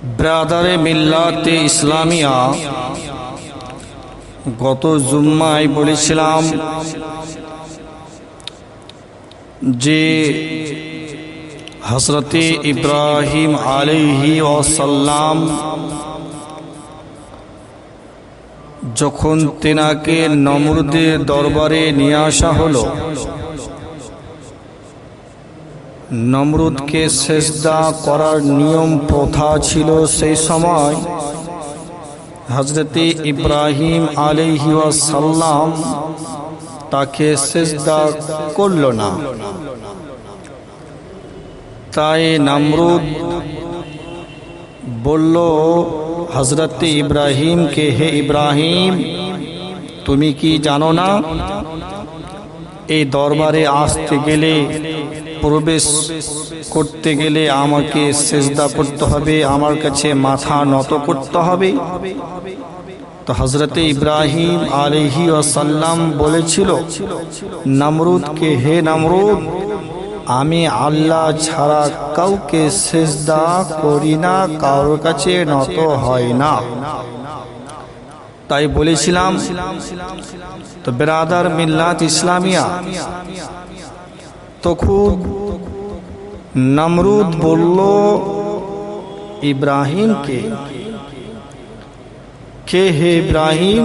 ব্রাদারে মিল্লাতে ইসলামিয়া গত জুম্মায় বলেছিলাম যে হযরতে ইব্রাহিম আলাইহি ওয়াসাল্লাম যখন তেনাকে নমরুদের দরবারে নিয়ে আসা হলো, নমরুদকে সেজদা করার নিয়ম প্রথা ছিল সেই সময়। হযরতে ইব্রাহিম আলাইহি ওয়াসাল্লাম তাকে সেজদা করল না। তাই নমরুদ বলল হযরতে ইব্রাহিমকে, হে ইব্রাহিম, তুমি কি জানো না এই দরবারে আসতে গেলে, প্রবেশ করতে গেলে আমাকে সেজদা করতে হবে, আমার কাছে মাথা নত করতে হবে? তো হযরতে ইব্রাহিম আলাইহি ওয়াসাল্লাম বলেছিল নমরুদকে, হে নমরুদ, আমি আল্লাহ ছাড়া কাউকে সেজদা করি না, কারোর কাছে নত হয় না। তাই বলেছিলাম। তো ব্রাদার মিল্লাত ইসলামিয়া, তখন নমরুদ বলল ইব্রাহিমকে, কে হে ইব্রাহিম,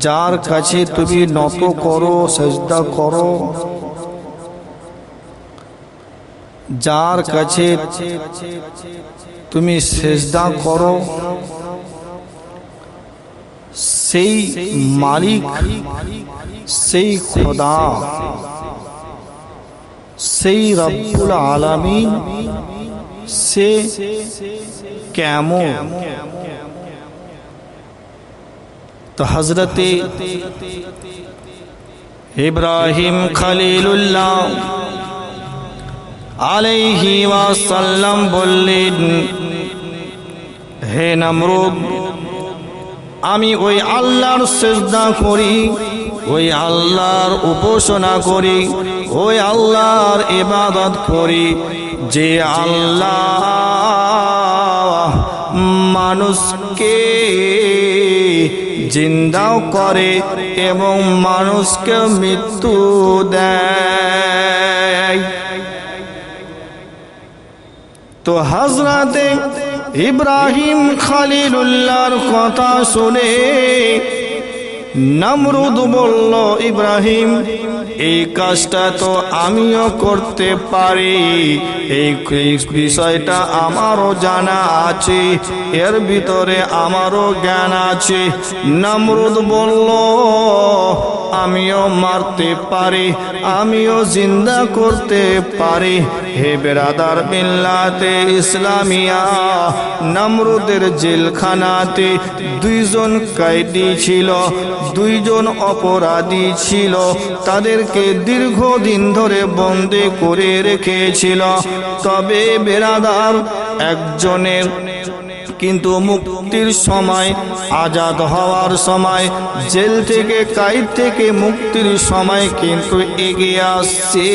যার কাছে তুমি নত করো, সেজদা করো, যার কাছে তুমি সেজদা করো, সেই মালিক, সেই খোদা, সেই রব্বুল আলামিন, সে কেমন? তো হযরতে ইব্রাহিম খলিলুল্লাহ আলাইহি ওয়াসাল্লাম বললেন, হে নমরুদ, আমি ওই আল্লাহর সেজদা করি, ওই আল্লাহর উপাসনা করি, ওই আল্লাহর ইবাদত করি যে আল্লাহ মানুষকে জিন্দাও করে এবং মানুষকে মৃত্যু দেয়। তো হযরতে ইব্রাহিম খলিলুল্লাহর কথা শুনে নমরুদ বলল, ইব্রাহিম, এই কাজটা তো আমিও করতে পারি, এই বিষয়টা আমারও জানা আছে, এর ভিতরে আমারও জ্ঞান আছে। নমরুদ বলল, আমিও মারতে পারি, আমিও জিন্দা করতে পারি। হে বেরাদার মিল্লাতে ইসলামিয়া, নমরুদের জেলখানাতে দুইজন কয়েদি ছিল, দুইজন অপরাধী ছিল, তাদেরকে দীর্ঘদিন ধরে বন্দী করে রেখেছিল। তবে বেরাদার, একজনের কিন্তু মুক্তির সময়, আজাদ হওয়ার সময়, জেল থেকে, কায়দ থেকে মুক্তির সময় কিন্তু এগিয়ে আসছে।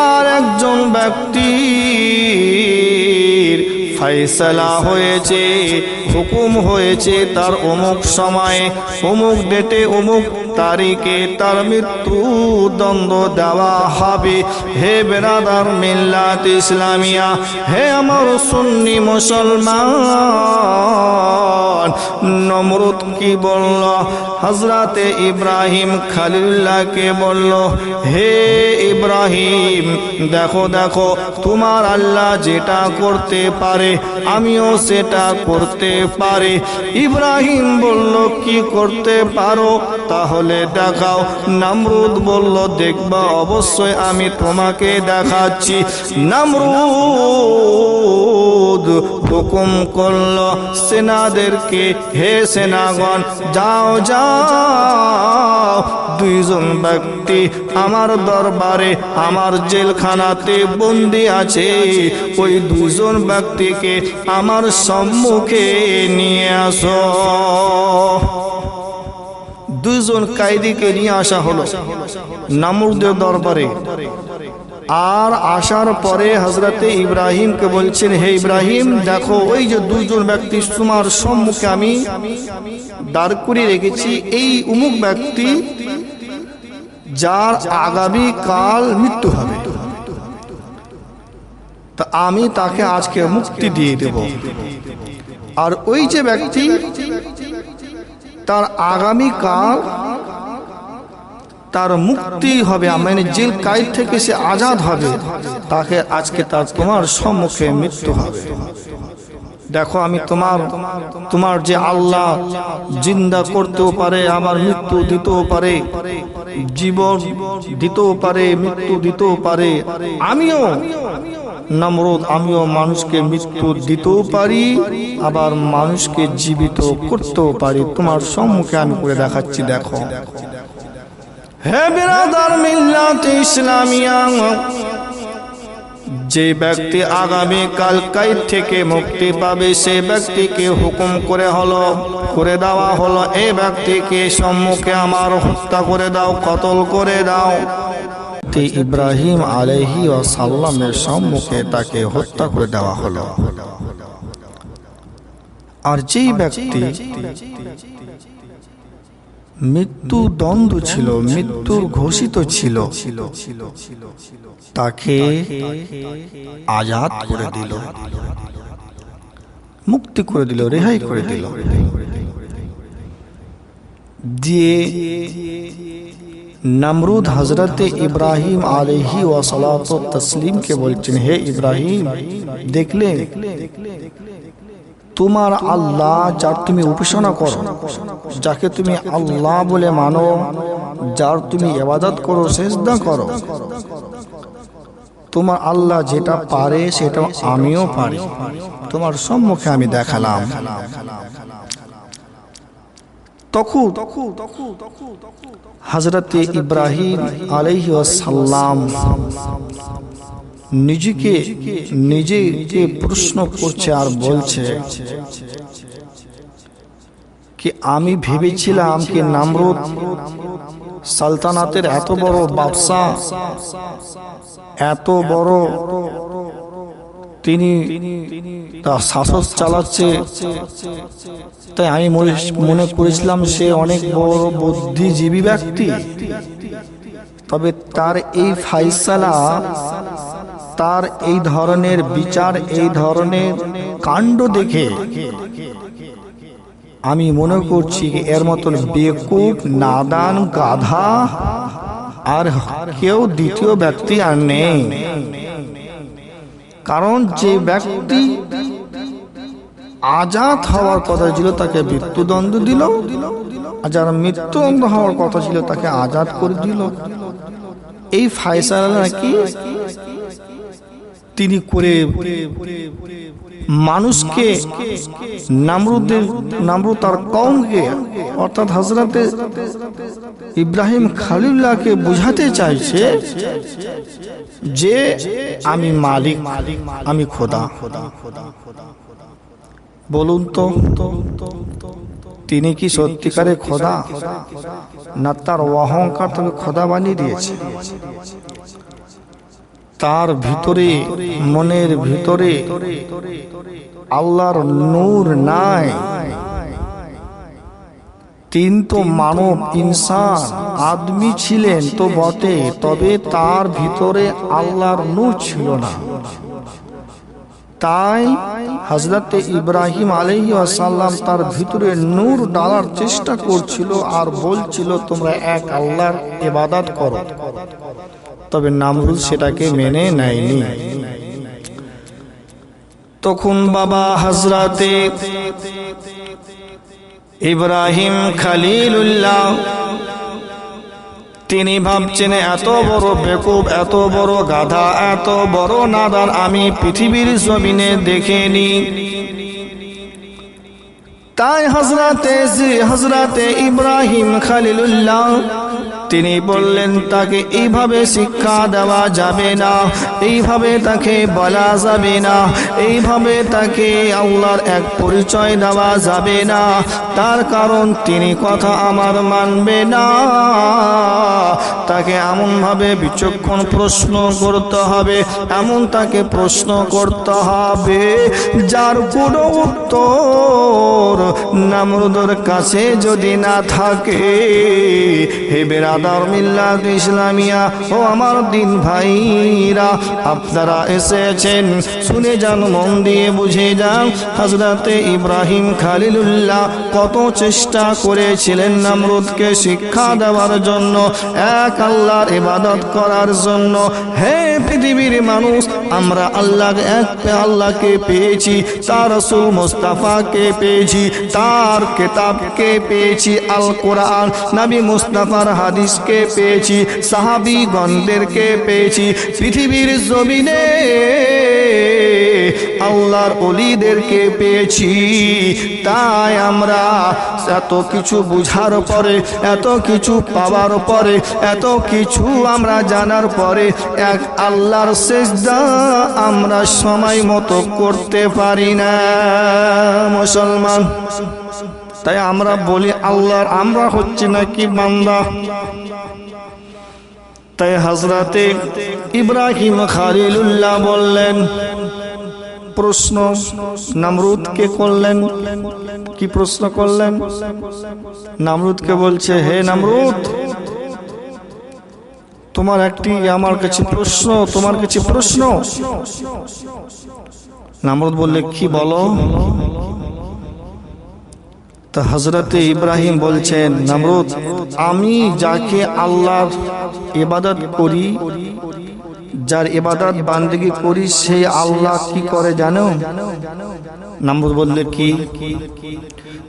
আর একজন ব্যক্তির ফয়সালা হয়েছে, হুকুম হয়েছে, তার অমুক সময়ে, অমুক ডেটে, অমুক তারিখে তার মৃত্যু দণ্ড দেওয়া হবে। হে বেরাদার মিল্লাত ইসলামিয়া, হে আমার সুন্নি মুসলমান, নমরুদ কি বলল? হযরতে ইব্রাহিম খলিলুল্লাহকে বলল, হে ইব্রাহিম, দেখো দেখো, তোমার আল্লাহ যেটা করতে পারে আমিও সেটা করতে পারি। ইব্রাহিম বলল, কি করতে পারো? তাহলে দেখাও। নমরুদ বলল, দেখবা, অবশ্যই আমি তোমাকে দেখাচ্ছি। নমরুদ হুকুম করল সেনাদেরকে, হে সেনাগণ, যাও যাও, দুইজন ব্যক্তি আমার দরবারে, আমার জেলখানাতে বন্দী আছে, ওই দুইজন ব্যক্তিকে আমার সম্মুখে নিয়ে আসো। দুইজন কয়েদিকে নিয়ে আসা হলো নমরুদের দরবারে। আর আসার পরে হযরতে ইব্রাহিমকে বলছেন, হে ইব্রাহিম, দেখো ওই যে দুজন ব্যক্তি তোমার সম্মুখে আমি দাঁড় করিয়ে রেখেছি, এই অমুক ব্যক্তি যার আগামী কাল মৃত্যু হবে, তা আমি তাকে আজকে মুক্তি দিয়ে দেব। আর ওই যে ব্যক্তি তার আগামী কাল তার মুক্তি হবে, মানে জেল কায়দ থেকে সে আজাদ হবে, তাকে আজকে তার তোমার সম্মুখে মৃত্যু হবে। দেখো আমি তোমার যে আল্লাহ জিন্দা করতেও পারে, আবার মৃত্যু দিতেও পারে, জীবন দিতেও পারে, মৃত্যু দিতেও পারে। আমিও নমরুদ, আমিও মানুষকে মৃত্যু দিতেও পারি, আবার মানুষকে জীবিত করতেও পারি। তোমার সম্মুখে আমি করে দেখাচ্ছি, দেখো। হে বিরাদার মিল্লাত ইসলামিয়া, যে ব্যক্তি আগামী কাল কায়দ থেকে মুক্তি পাবে, সে ব্যক্তিকে হুকুম করে দেওয়া হলো, এই ব্যক্তিকে সম্মুখে আমার হত্যা করে দাও, কতল করে দাও। ইব্রাহিম আলাইহি ওয়াসাল্লামের সম্মুখে তাকে হত্যা করে দেওয়া হলো। আর যেই ব্যক্তি মৃত্যু দণ্ড ছিল, মৃত্যুর ঘোষিত ছিল, তাকে আজাদ করে দিল, মুক্তি করে দিল, রেহাই করে দিল। দিয়ে নমরুদ হযরতে ইব্রাহিম আলাইহি ওয়াসালাতু তাসলিমকে বলছেন, হে ইব্রাহিম, দেখলে তোমার আল্লাহ যার তুমি উপাসনা করো, যাকে তুমি আল্লাহ বলে মানো, যার তুমি ইবাদত করো, সিজদা করো, তোমার আল্লাহ যেটা পারে সেটা আমিও পারি, তোমার সম্মুখে আমি দেখালাম। তখন হযরতে ইব্রাহিম আলাইহিস সালাম নিজেকে প্রশ্ন করছে আর বলছে কি, আমি ভেবেছিলাম কি নমরুদ সালতানাতের এত বড় বাদশা, এত বড় তিনি তার শাসক চালাচ্ছে, তাই আমি মনে করেছিলাম সে অনেক বড় বুদ্ধিজীবী ব্যক্তি। তবে তার এই ফায়সালা, তার এই ধরনের বিচার, এই ধরনের কাণ্ড দেখে আমি মনে করছি এর মতন বেকুব, নাদান, গাধা আর কেউ দ্বিতীয় ব্যক্তি আর নেই। কারণ যে ব্যক্তি আজাদ হওয়ার কথা ছিল তাকে মৃত্যুদণ্ড দিল, আর যারা মৃত্যুদণ্ড হওয়ার কথা ছিল তাকে আজাদ করে দিল। এই ফায়সালা নাকি তিনি করে মানুষকে, নমরুদ তার কওমকে, অর্থাৎ হযরতে ইব্রাহিম খলিলুল্লাহকে বুঝাতে চাইছে যে আমি মালিক, আমি খোদা। বলুন তো, তিনি কি সত্যিকারে খোদা, না তার অহংকার তাকে খোদা বানিয়ে দিয়েছে? তার ভিতরে, মনের ভিতরে আল্লাহর নূর নাই। তিনি তো মানব, ইনসান, আদমি ছিলেন তো বটে, তবে তার ভিতরে আল্লাহর নূর ছিল না। তাই হযরতে ইব্রাহিম আলাইহিস সালাম তার ভিতরে নূর ডালার চেষ্টা করছিল আর বলছিল তোমরা এক আল্লাহর ইবাদত করো। তবে নমরুদ সেটাকে মেনে নেয়নি। তখন বাবা হযরতে ইব্রাহিম খলিলুল্লাহ তিনি ভাবছেন এত বড় বেকুব, এত বড় গাধা, এত বড় নাদান আমি পৃথিবীর জমিনে দেখিনি। তাই হযরতে ইব্রাহিম খলিলুল্লাহ তিনি বললেন তাকে এইভাবে শিক্ষা দেওয়া যাবে না, এইভাবে তাকে বলা যাবে না, এইভাবে তাকে আল্লাহর এক পরিচয় দেওয়া যাবে না। তার কারণ তিনি কথা আমার মানবে না। তাকে এমনভাবে বিচক্ষণ প্রশ্ন করতে হবে, এমন তাকে প্রশ্ন করতে হবে যার কোনো উত্তর নামরুদের কাছে যদি না থাকে। হে বেরাদার মিল্লাত ইসলামিয়া ও আমার দিন ভাইরা, আপনারা এসেছেন, শুনে যান, মন দিয়ে বুঝে যান। হযরতে ইব্রাহিম খলিলুল্লাহ কত চেষ্টা করেছিলেন নামরুদকে শিক্ষা দেওয়ার জন্য, এক আল্লাহর ইবাদত করার জন্য। হে পৃথিবীর মানুষ, আমরা আল্লাহকে পেয়েছি, তার রাসূল মুস্তাফাকে পেয়েছি, তার কিতাবকে পেয়েছি আল কোরআন, নবী মুস্তাফার হাদিসকে পেয়েছি, সাহাবীগণদেরকে পেয়েছি। পৃথিবীর জমিনে আল্লাহর ওলিদেরকে পেয়েছি। তাই আমরা এত কিছু বুঝার পরে, এত কিছু পাওয়ার পরে, এত কিছু আমরা জানার পরে এক আল্লাহর সিজদা আমরা সময় মতো করতে পারি না মুসলমান। তাই আমরা বলি আল্লাহর আমরা হচ্ছি নাকি বান্দা। তাই হযরতে ইব্রাহিম খলিলুল্লাহ বললেন, প্রশ্ন নামরুদকে করলেন। কি প্রশ্ন করলেন? নামরুদকে বলছে, হে নামরুদ, তোমার একটি আমার কাছে প্রশ্ন, তোমার কাছে প্রশ্ন। নামরুদ বললে, কি বলো? তা হযরতে ইব্রাহিম বলছেন, নামরুদ, আমি যাকে আল্লাহর ইবাদত করি, যার ইবাদত বান্দেগি করি, সেই আল্লাহ কি করে জানো? নামরুদ বললে, কি?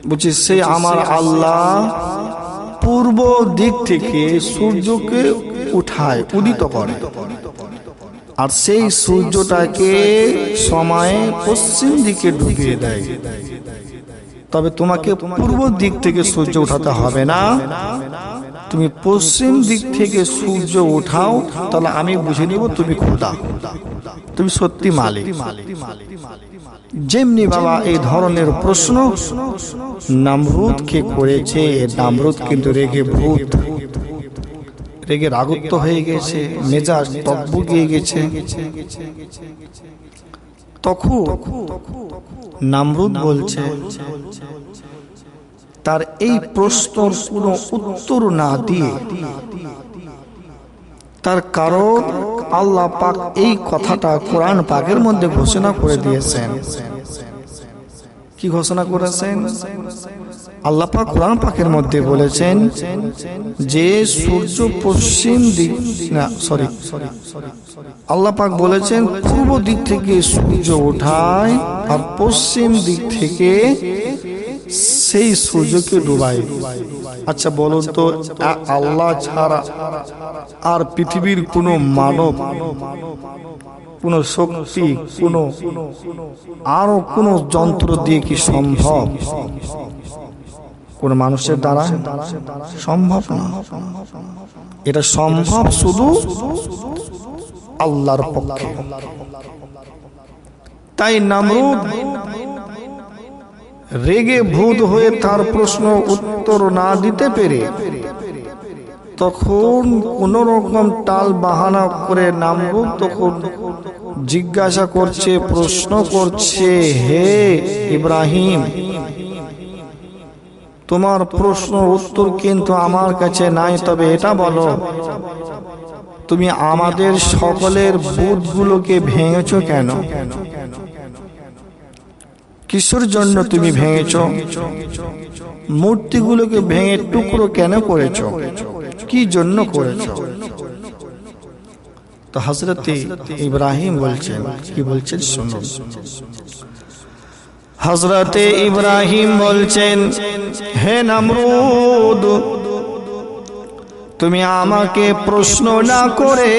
বলছি, সেই আমার আল্লাহ পূর্ব দিক থেকে সূর্যকে উঠায়, উদিত করে, আর সেই সূর্যটাকে সময়ে পশ্চিম দিকে ডুবিয়ে দেয়। তবে তোমাকে পূর্ব দিক থেকে সূর্য উঠাতে হবে না, তুমি পশ্চিম দিক থেকে সূর্য উঠাও, তাহলে আমি বুঝে নিব তুমি খোদা, তুমি সত্যি মালিক। যেমনি বাবা এই ধরনের প্রশ্ন নামরুদকে করেছে, নামরুদ কিন্তু রেগে ভূত, রেগে রাগুত্ব হয়ে গেছে, মেজাজ টকবগিয়ে গেছে। তখন নামরুদ বলছে, তার এই প্রশ্নের কোনো উত্তর না দিয়ে, তার কারণ আল্লাহ পাক এই কথাটা কোরআন পাকের মধ্যে ঘোষণা করে দিয়েছেন। কি ঘোষণা করেছেন? আল্লাহ পাক কোরআন পাকের মধ্যে বলেছেন যে সূর্য পশ্চিম দিক না, আল্লাহ পাক বলেছেন পূর্ব দিক থেকে সূর্য ওঠায় আর পশ্চিম দিক থেকে সেই সূর্যকে ডুবায়। আচ্ছা বলুন তো, আল্লাহ ছাড়া আর পৃথিবীর কোনো মানব, কোন শক্তি, আরো কোন যন্ত্র দিয়ে কি সম্ভব? কোন মানুষের দ্বারা সম্ভব না। এটা সম্ভব শুধু আল্লাহর পক্ষে। তাই নামরুদ রেগে ভূত হয়ে তার প্রশ্ন উত্তর না দিতে পেরে তখন কোন রকম টাল বাহানা করে নামরুদ তখন জিজ্ঞাসা করছে, প্রশ্ন করছে, হে ইব্রাহিম, তোমার প্রশ্ন উত্তর কিন্তু আমার কাছে নাই, তবে এটা বলো, তুমি আমাদের সকলের বুতগুলোকে ভেঙেছো কেন? কিসের জন্য তুমি ভেঙেছো? মূর্তিগুলোকে ভেঙে টুকরো কেন করেছো? কি জন্য করেছো? তো হযরত ইব্রাহিম বলছেন, কি বলছেন শুনুন। হযরত ইব্রাহিম বলছেন, হে নামরুদ, তুমি আমাকে প্রশ্ন না করে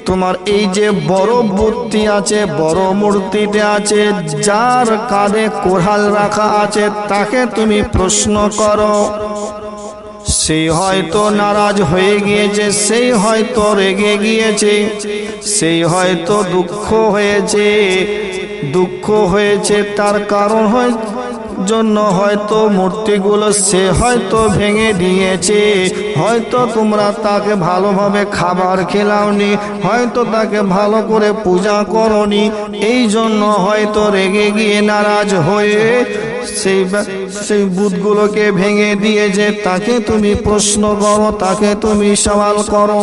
তোমার এই যে বড় মূর্তি আছে, বড় মূর্তিতে আছে, যার কাঁধে কোড়াল রাখা আছে, তাকে তুমি প্রশ্ন করো। সেই হয়তো নারাজ হয়ে গিয়েছে, সেই হয়তো রেগে গিয়েছে, সেই হয়তো দুঃখ হয়েছে। তার কারণ জন্য হয়তো মূর্তিগুলো সে হয়তো ভেঙে দিয়েছে। হয়তো তোমরা তাকে ভালোভাবে খাবার খেলাওনি, হয়তো তাকে ভালো করে পূজা করনি, এই জন্য হয়তো রেগে গিয়ে নারাজ হয়ে সেই বুতগুলোকে ভেঙে দিয়েছে। তাকে তুমি প্রশ্ন করো, তাকে তুমি সওয়াল করো।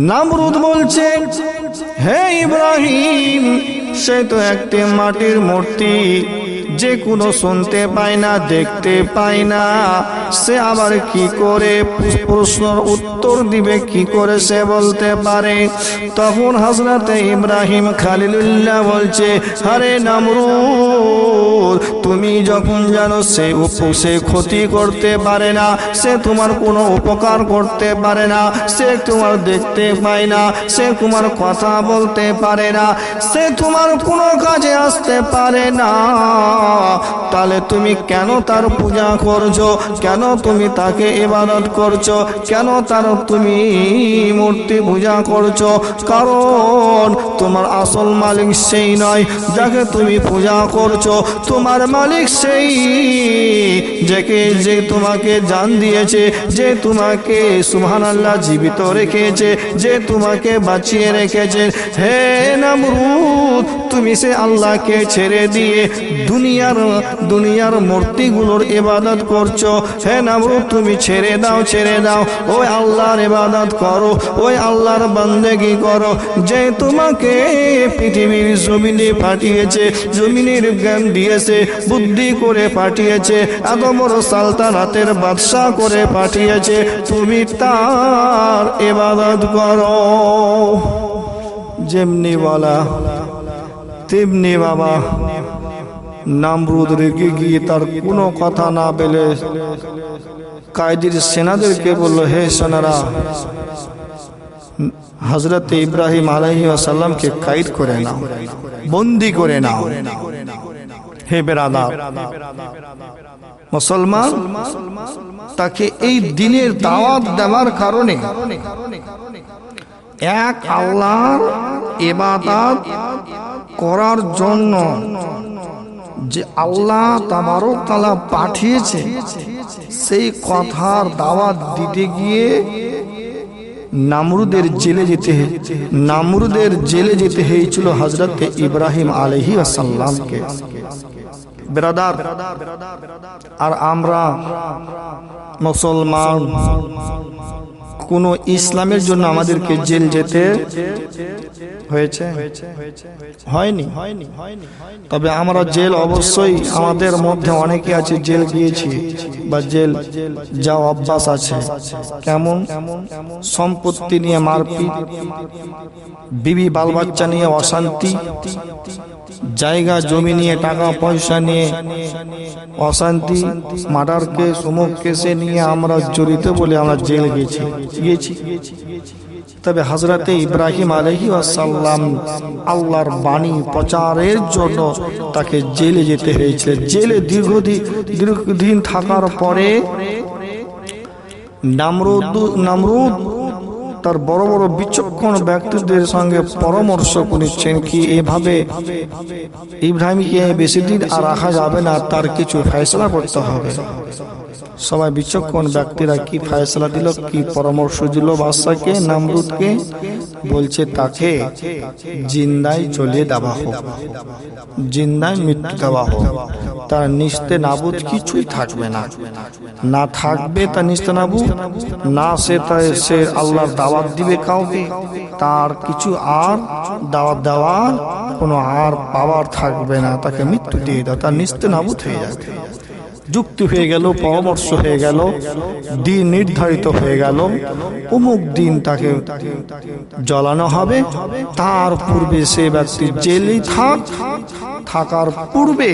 নামরুদ বলছে, হে ইব্রাহিম, সে তো একটি মাটির মূর্তি, যে কোনো শুনতে পায় না, দেখতে পায় না, সে আবার কি করে প্রশ্নের উত্তর দিবে, কি করে সে বলতে পারে? তখন হযরতে ইব্রাহিম খলিলুল্লাহ বলছে, আরে নামরুদ, তুমি যখন জানো সে ক্ষতি করতে পারে না, সে তোমার কোনো উপকার করতে পারে না, সে তোমার দেখতে পায় না, সে তোমার কথা বলতে পারে না, সে তোমার কোনো কাজে আসতে পারে না, তাহলে তুমি কেন তার পূজা করছো? কেন তুমি তাকে ইবাদত করছো? কেন তার তুমি মূর্তি পূজা করছো? কারণ তোমার আসল মালিক সেই নয় যাকে তুমি পূজা করছো। তোমার মালিক সেই যে তোমাকে জান দিয়েছে, যে তোমাকে সুবহানাল্লাহ জীবিত রেখেছে, যে তোমাকে বাঁচিয়ে রেখেছে। হে নামরুদ, তুমি সে আল্লাহকে ছেড়ে দিয়ে দুনিয়ার মূর্তিগুলোর ইবাদত করছো। হে নামরুদ, তুমি ছেড়ে দাও, ওই আল্লাহর ইবাদত করো, ওই আল্লাহর বান্দেগি করো, যে তোমাকে পৃথিবীর জমিনে পাঠিয়েছে, জমিনের জ্ঞান দিয়েছে, বুদ্ধি করে পাঠিয়েছে, এত বড় সালতানাতের বাদশা করে পাঠিয়েছে, তুমি তার ইবাদত করো। যেমনি বলা তেমনি বাবা নামরুদ রেগে গিয়ে তার কোনো কথা না বলে কায়দির সেনাদেরকে বলল, হে সেনারা, হযরত ইব্রাহিম আলাইহিস সালামকে কায়দ করে নাও, বন্দী করে নাও। হে বেরাদার মুসলমান, তাকে এই দিনের দাওয়াত দেওয়ার কারণে এক আল্লাহর ইবাদত করার জন্য যে আল্লাহ তাবারক তাআলা পাঠিয়েছে, সেই কথার দাওয়াত দিতে গিয়ে নামরুদের জেলে যেতে হয়েছিল হযরত ইব্রাহিম আলাইহিস সালামকে। বেরাদার, আর আমরা মুসলমান, কোন ইসলামের জন্য আমাদেরকে জেল যেতে হয়েছে? হয়নি। তবে আমরা জেল অবশ্যই, আমাদের মধ্যে অনেকে আছে জেল গিয়েছি বা জেল যাওয়া অভ্যাস আছে। কেমন? সম্পত্তি নিয়ে মারপিট, বিবি বাল বাচ্চা নিয়ে অশান্তি, জায়গা জমি নিয়ে টাকা পয়সা নিয়ে অশান্তি, মার্ডার কেস, অমুক কেসে নিয়ে আমরা জড়িত বলে আমরা জেল গিয়েছি। তবে হযরতে ইব্রাহিম আলাইহিস সালাম আল্লাহর বাণী প্রচারের জন্য তাকে জেলে যেতে হয়েছিল। জেলে দীর্ঘদিন থাকার পরে নামরুদ তার বড় বড় বিচক্ষণ ব্যক্তিদের সঙ্গে পরামর্শ করেছেন কি এভাবে ইব্রাহিমকে বেশি দিন আর রাখা যাবে না, তার কিছু ফয়সালা করতে হবে। সবাই বিচক্ষণ ব্যক্তিরা কি ফয়সালা দিল, কি পরামর্শ দিল বাদশাকে, নামরুদকে? বলছে তাকে জিন্দায় চলিয়ে দেওয়া হোক, জিন্দায় মৃত্যু দেওয়া হোক, তার নিস্তে নাবুদ কিছুই থাকবে না, না থাকবে তার নিস্তে নাবুদ, না সে আল্লাহর দাওয়াত দিবে কাউকে, তার কিছু আর দাওয়াত দেওয়ার কোনো আর পাওয়ার থাকবে না, তাকে মৃত্যু দিয়ে দাও, তার নিস্তে নাবুদ হয়ে যাবে। যুক্তি হয়ে গেল, পরামর্শ হয়ে গেল, দিন নির্ধারিত হয়ে গেল, অমুক দিন তাকে জ্বালানো হবে। তার পূর্বে সে ব্যক্তি জেলেই থাকার পূর্বে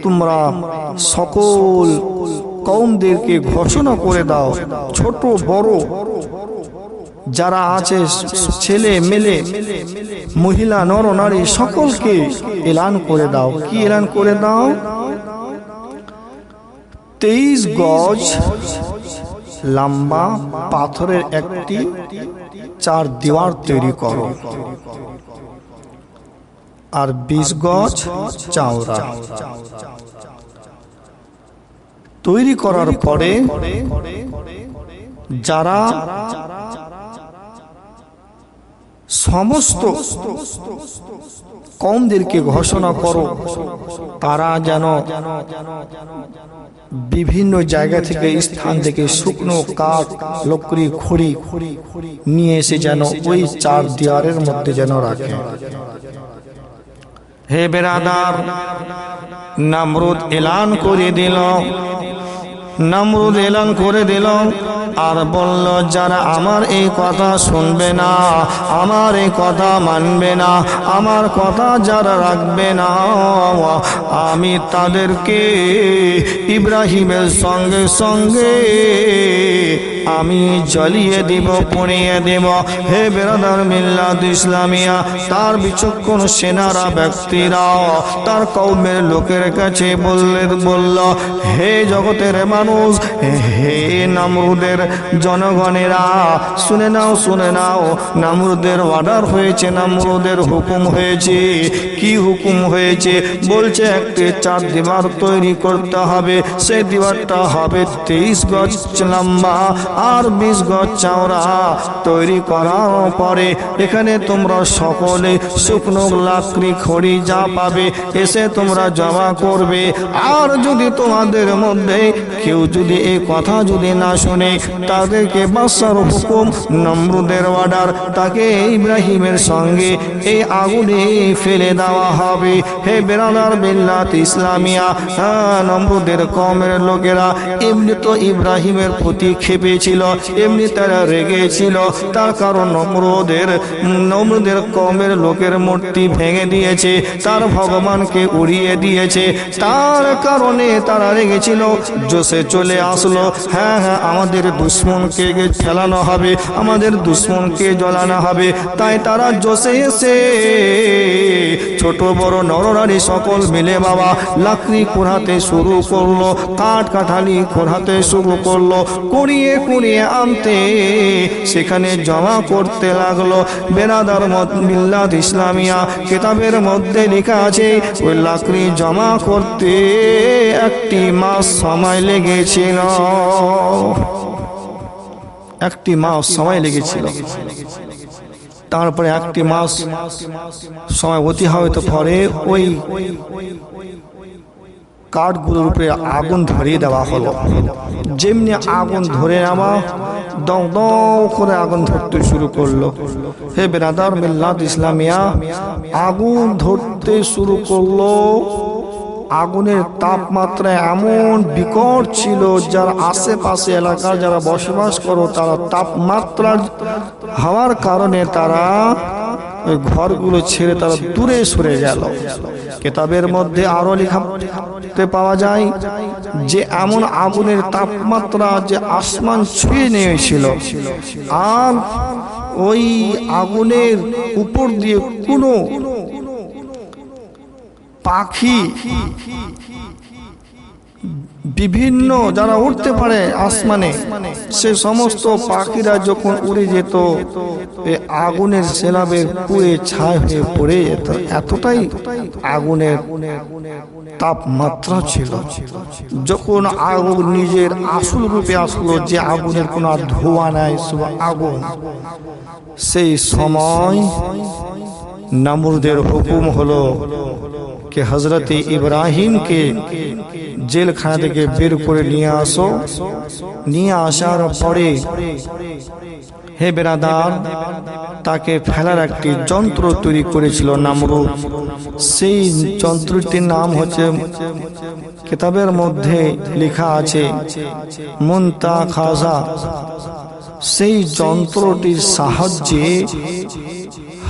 তোমরা সকল কওমদেরকে ঘোষণা করে দাও, ছোট বড় যারা আছে, ছেলে মেলে মহিলা নর নারী সকলকে এলান করে দাও। কি এলান করে দাও? 23 গজ লম্বা পাথরের একটি 4 দেওয়াল তৈরি করো, আর 20 গজ চওড়া। তৈরি করার পরে যারা সমস্ত কওমদেরকে ঘোষণা করো তারা যেন বিভিন্ন জায়গা থেকে, স্থান থেকে শুকনো কাঠ, লকড়ি, খড়ি নিয়ে এসে যেন ওই 4 দেওয়ালের মধ্যে যেন রাখে। হে বেরাদার, নমরুদ এলান করে দিল, নমরুদ এলান করে দিল আর বলল, যারা আমার এই কথা শুনবে না, আমার এই কথা মানবে না, আমার কথা যারা রাখবে না, আমি তাদেরকে ইব্রাহিমের সঙ্গে সঙ্গে আমি জ্বলিয়ে দিব, পুড়িয়ে দেব। হে বেরাদার মিল্লাত ইসলামিয়া, তার বিচক্ষণ সেনারা ব্যক্তিরা তার কওমের লোকের কাছে বলল, হে জগতের মানুষ, হে নমরুদের জনগণেরা, শুনে নাও, শুনে নাও। নমরুদের অর্ডার হয়েছে, নমরুদের হুকুম হয়েছে। কি হুকুম হয়েছে? বলছে একটি 4 দেওয়াল তৈরি করতে হবে। সেই দেওয়ালটা হবে 23 গজ লম্বা আর 20 গজ চওড়া। তৈরি করার পরে এখানে তোমরা সকলে শুকনো লাকড়ি, খড়ি যা পাবে এসে তোমরা জমা করবে। আর যদি তোমাদের মধ্যে কেউ যদি এই কথা যদি না শুনে, তাদেরকে বাদশার হুকুম, নমরুদের অর্ডার, তাকে ইব্রাহিমের সঙ্গে এই আগুনে ফেলে দেওয়া হবে। হে বেরাদার মিল্লাত ইসলামিয়া, নমরুদের কওমের লোকেরা এমনি তো ইব্রাহিমের প্রতি খেপেছিল, এমনি তারা রেগেছিল। তার কারণ নমরুদের কওমের লোকের মূর্তি ভেঙে দিয়েছে, তার ভগবানকে উড়িয়ে দিয়েছে। তার কারণে তারা রেগেছিল, জোশে চলে আসলো, হ্যাঁ হ্যাঁ আমাদের দুশ্মনকে ফেলানো হবে, আমাদের দুশ্মনকে জ্বলানো হবে। তাই তারা জোশে এসে ছোট বড় নরনারী সকল মিলে বাবা লাকড়ি কুড়াতে শুরু করলো, কাঠ কাঠালি কুড়াতে শুরু করলো, কুড়িয়ে কুড়িয়ে আনতে সেখানে জমা করতে লাগলো। বেরাদার মিল্লাত ইসলামিয়া কিতাবের মধ্যে লেখা আছে, ওই লাকড়ি জমা করতে 1 মাস সময় লেগেছিল, 1 মাস সময় লেগেছিল। তারপরে 1 মাস সময় অতিবাহিত পরে ওই কাঠগুলোর উপরে আগুন ধরিয়ে দেওয়া হলো। যেমনি আগুন ধরে নেওয়া, দম দম করে আগুন ধরতে শুরু করলো। হে বেরাদার মিল্লাত ইসলামিয়া, আগুন ধরতে শুরু করলো। আগুনের তাপমাত্রা এমন বিকট ছিল, যার আশেপাশে এলাকার যারা বসবাস করো তারা তাপমাত্রা হওয়ার কারণে তারা ওই ঘরগুলো ছেড়ে তারা দূরে সরে গেল। কিতাবের মধ্যে আরো লিখতে পাওয়া যায় যে এমন আগুনের তাপমাত্রা যে আসমান ছুঁয়ে নিয়েছিল, আর ওই আগুনের উপর দিয়ে কোনো পাখি, বিভিন্ন যারা উঠতে পারে আসমানে, সে সমস্ত পাখিরা যখন উড়ে যেত আগুনের সেলাবে পুড়ে ছাই হয়ে পড়ে যেত। এতটাই আগুনের তাপমাত্রা ছিল। যখন আগুন নিজের আসল রূপে আসলো, যে আগুনের কোনো ধোঁয়া নাই, শুধু আগুন, সেই সময় নমরুদের হুকুম হলো कि हजरत इब्राहिम के জেলখানা থেকে বের করে নিয়ে আসো। নিয়ে আসার পরে হে বেরাদার, তাকে ফেলার একটি যন্ত্র তৈরি করেছিল নমরুদ। সেই যন্ত্রটির নাম হচ্ছে, কিতাবের মধ্যে লেখা আছে মুনতাখাজা। সেই যন্ত্রটির সাহায্যে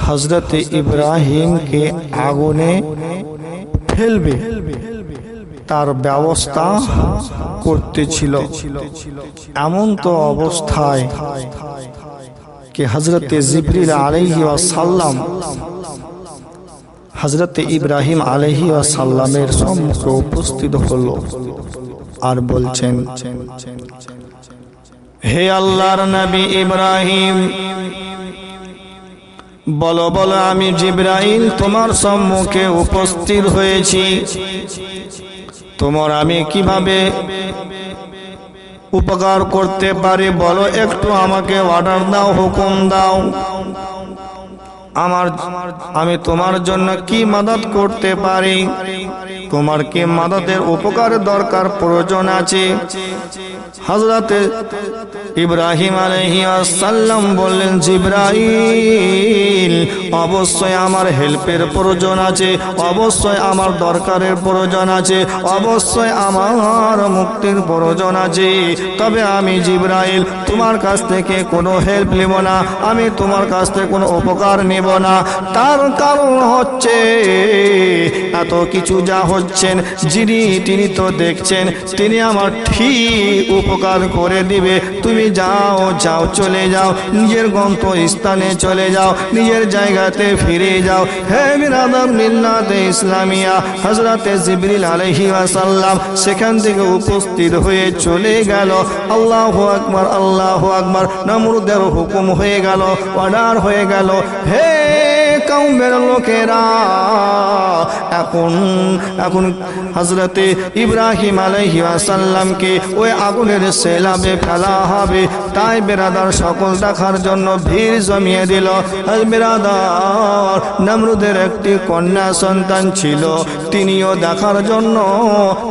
হজরত ইব্রাহিমকে আগুনে ফেলবে তার ব্যবস্থা করতেছিল। এমন তো অবস্থায় कि हजरत जिब्रील अलैहि वसल्लम হযরত ইব্রাহিম আলাইহিস সালামের সম্মুখে উপস্থিত হলো আর বলছেন, হে আল্লাহর নবী ইব্রাহিম, বলো বলো, আমি জিবরাইল তোমার সম্মুখে উপস্থিত হয়েছি। তোমার আমি কিভাবে উপকার করতে পারি বলো, একটু আমাকে অর্ডার দাও, হুকুম দাও। আমি তোমার জন্য কি মাদত করতে পারি? তোমার কি মাদতের উপকারের দরকার প্রয়োজন আছে? হযরত ইব্রাহিম আলাইহিস সালাম বললেন, জিবরাইল, অবশ্যই আমার হেল্পের প্রয়োজন আছে, অবশ্যই আমার দরকারের প্রয়োজন আছে, অবশ্যই আমার মুক্তির প্রয়োজন আছে। তবে আমি জিবরাইল তোমার কাছ থেকে কোনো হেল্প নেব না, আমি তোমার কাছ থেকে কোনো উপকার নেব না। তার কারণ হচ্ছে এত কিছু যা হচ্ছেন, তিনি তো দেখছেন, তিনি আমার ঠিক উপকার করে দিবে। তুমি যাও যাও, চলে যাও, নিজের গন্তব্যস্থানে চলে যাও, নিজের জায়গাতে ফিরে যাও। হে বিরাদর মিল্লাতে ইসলামিয়া, হযরত জিবরিল আলাইহিস সালাম সেখান থেকে উপস্থিত হয়ে চলে গেল। আল্লাহু আকবার, আল্লাহু আকবার। নমরুদের হুকুম হয়ে গেল, অর্ডার হয়ে গেল, হে কওমের লোকেরা, এখন হযরত ইব্রাহিম আলাইহিস সালামকে ওই আগুনের সেলাবে ফেলা হবে। তাই বেরাদার সকল দেখার জন্য ভিড় জমিয়ে দিল। বেরাদার, নমরুদের একটি কন্যা সন্তান ছিল, তিনিও দেখার জন্য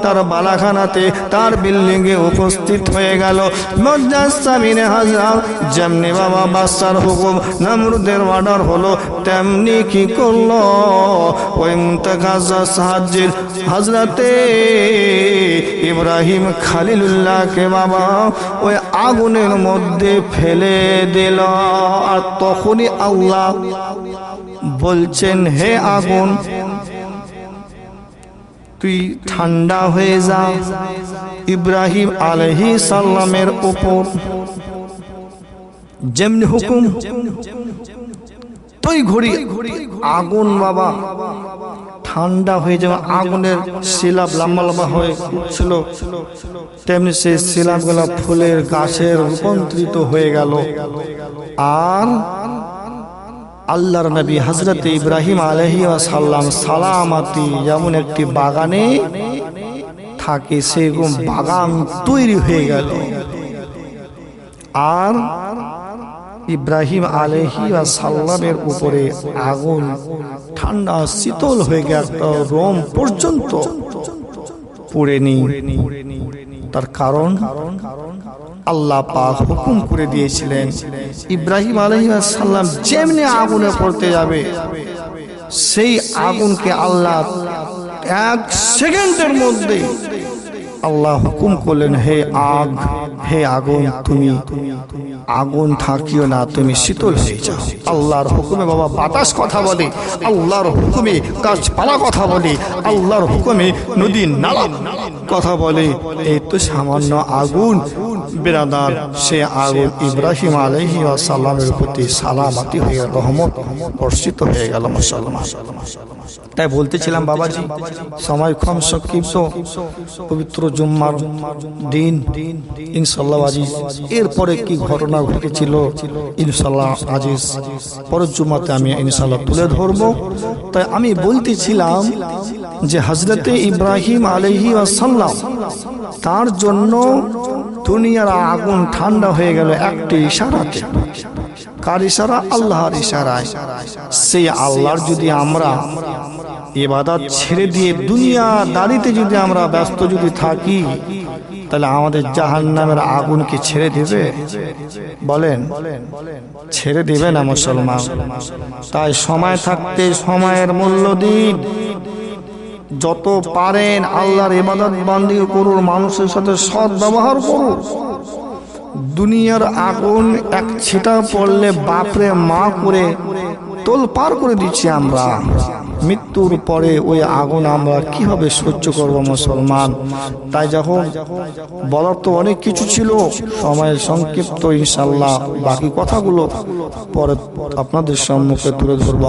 তার বালাখানাতে, তার বিল্ডিংয়ে উপস্থিত হয়ে গেল। মুজাসসামিনে হাজার, যেমনি বাবা বাদশার হুকুম, নমরুদের অর্ডার হলো, তেমনি কি করলো, ওই মুনতাকাজা সাহায্যের হযরতে ইব্রাহিম খলিলুল্লাহকে বাবা ওই আগুনের মধ্যে ফেলে দিল। আর তখনই আল্লাহ বলছেন, হে আগুন, তুই ঠান্ডা হয়ে যা। ইব্রাহিম আলাইহিস সালামের উপর যেমনি হুকুম, তুই ঘড়ি আগুন বাবা ঠান্ডা হয়ে যাবে। আগুনের শিলাপ লম্বা লম্বা হয়ে উঠছিল, তেমনি সেই শিলাপগুলো ফুলের গাছের রূপান্তরিত হয়ে গেল। আর আল্লাহর নবী হযরত ইব্রাহিম আলাইহিস সালাম সালামতি যেমন একটি বাগানে থাকে, সেরকম বাগান তৈরি হয়ে গেল। আর ইব্রাহিম আলাইহিস সালামের উপরে আগুন ঠান্ডা শীতল হয়ে গেল, রোম পর্যন্ত পুড়েনি। তার কারণ আল্লাহ পাক হুকুম করে দিয়েছিলেন, ইব্রাহিম আলাইহিস সালাম যেমনি আগুনে পড়তে যাবে, সেই আগুনকে আল্লাহ 1 সেকেন্ডের মধ্যে আল্লাহ হুকুম করলেন, হে আগ, হে আগুন, তুমি আগুন থাকিও না, তুমি শীতল হয়ে যাও। আল্লাহর হুকুমে বাবা বাতাস কথা বলে, আল্লাহর হুকুমে গাছপালা কথা বলে, আল্লাহর হুকুমে নদী নালা কথা বলে। এই তো সামান্য আগুন বিরাদার, সে আগুন ইব্রাহিম আলাইহিস সালামের প্রতি সালামতি হয়ে রহমত বর্ষিত হয়ে গেল। মাশাআল্লাহ। তাই বলতেছিলাম বাবাজি, সময় কম সংক্ষিপ্ত, পবিত্র জুম্মার দিন ইনশাআল্লাহ আজিজ, এরপরে কি ঘটনা ঘটেছিল ইনশাআল্লাহ আজিজ পরের জুম্মাতে আমি ইনশাআল্লাহ তুলে ধরব। তাই আমি বলতেছিলাম যে হযরতে ইব্রাহিম আলাইহিস সালাম, তার জন্য দুনিয়ার আগুন ঠান্ডা হয়ে গেল একটি ইশারাতে। কার ইশারা? আল্লাহর ইশারায়। সেই আল্লাহর যদি আমরা ইবাদত ছেড়ে দিয়ে দুনিয়াদারিতে যদি আমরা ব্যস্ত যদি থাকি, তাহলে আমাদের জাহান্নামের আগুনকে ছেড়ে দেবে? বলেন, ছেড়ে দেবে না মুসলমান। তাই সময় থাকতে সময়ের মূল্য দিন, যত পারেন আল্লাহর ইবাদত বন্দেগী করুন, মানুষের সাথে সৎ ব্যবহার করুন। দুনিয়ার আগুন এক ছিটা পড়লে বাপরে মা করে তোল পার করে দিচ্ছি আমরা। মৃত্যুর পরে ওই আগুন আমরা কিভাবে সহ্য করবো মুসলমান? তাই যখন বলার তো অনেক কিছু ছিল, সময়ের সংক্ষিপ্ত, ইনশাআল্লাহ বাকি কথাগুলো পরে আপনাদের সম্মুখে তুলে ধরবো।